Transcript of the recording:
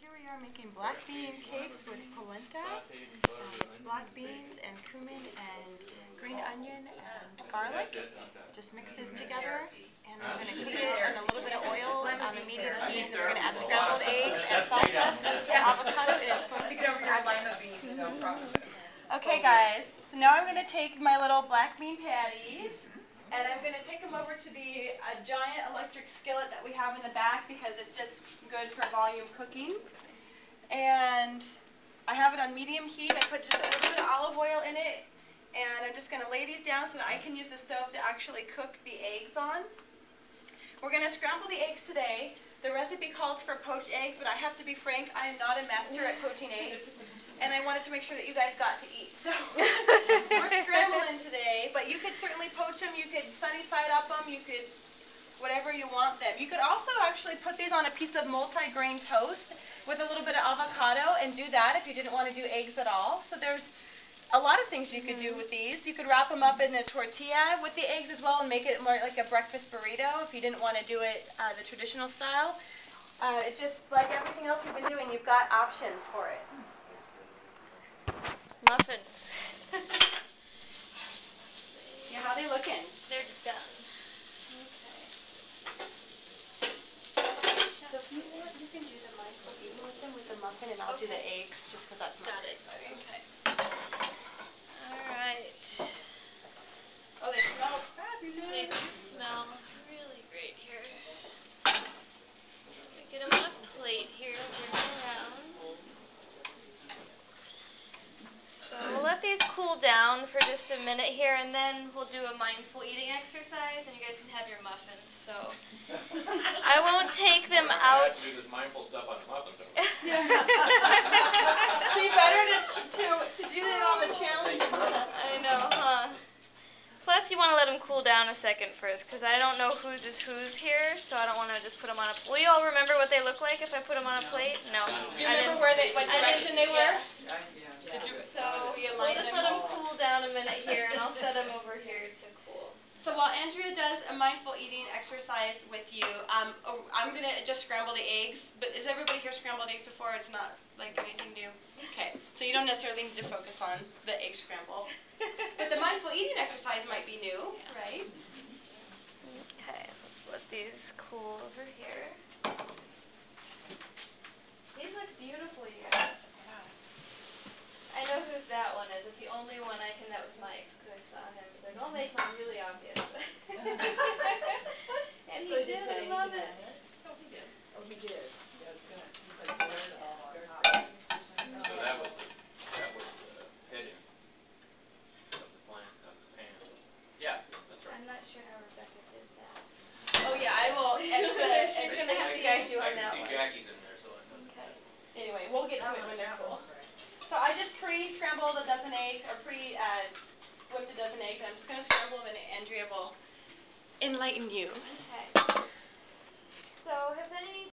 here we are making black bean cakes with polenta. It's black beans and cumin and green onion and garlic. Just mix this together, and we're going to cook it in a little bit of oil on a medium heat. So we're going to add scrambled eggs and salsa and avocado, and it's going to be fabulous. Okay guys, so now I'm going to take my little black bean patties, and I'm going to take them over to the giant electric skillet that we have in the back because it's just good for volume cooking. And I have it on medium heat. I put just a little bit of olive oil in it, and I'm just going to lay these down so that I can use the stove to actually cook the eggs on. We're going to scramble the eggs today. The recipe calls for poached eggs, but I have to be frank, I am not a master at poaching eggs, and I wanted to make sure that you guys got to eat. So we're scrambling today, but you could certainly poach them. You could sunny side up them. You could whatever you want them. You could also actually put these on a piece of multi-grain toast with a little bit of avocado and do that if you didn't want to do eggs at all. So there's a lot of things you could do with these. You could wrap them up in a tortilla with the eggs as well and make it more like a breakfast burrito if you didn't want to do it the traditional style. It's just like everything else we've been doing, you've got options for it. Muffins. Yeah, how they looking? They're done. Okay. So if you want, you can do the mindful eating with them with the muffin, and I'll do the eggs just because that's not exciting. Okay. Alright. Oh, they smell fabulous. They do smell really great here. So we get them on a plate here, turn them around. So we'll let these cool down for just a minute here, and then we'll do a mindful eating exercise, and you guys can have your muffins. So I won't take them out. Do this mindful stuff on the muffins. See, better to do it on the challenge and stuff. I know, huh? Plus, you want to let them cool down a second first, because I don't know whose is whose here, so I don't want to just put them on a... Will you all remember what they look like if I put them on a plate? No. Do you remember what direction they were? So we'll just let them cool down a minute here, and I'll set them over here to cool. So while Andrea does a mindful eating exercise with you, I'm going to just scramble the eggs. But has everybody here scrambled eggs before? It's not like anything new? Okay. So you don't necessarily need to focus on the egg scramble. But the mindful eating exercise might be new, right? Okay, so let's let these cool over here. These look beautiful, you guys. I know whose that one is. It's the only one I can. That was Mike's because I saw him. He's like, I'll make mine really obvious. And he did. I love it. Oh, he did. Oh, he did. Yeah, it's good. He's like, So that was the heading of the plant, of the pan. Yeah, that's right. I'm not sure how Rebecca did that. Oh yeah, I will. She's going to have to guide you on I that can see one. Jackie's in there, so I know. Okay. Anyway, we'll get to it when they're cool. So I just pre-scrambled a dozen eggs, or whipped a dozen eggs, and I'm just going to scramble them, and Andrea will enlighten you. Okay. So have any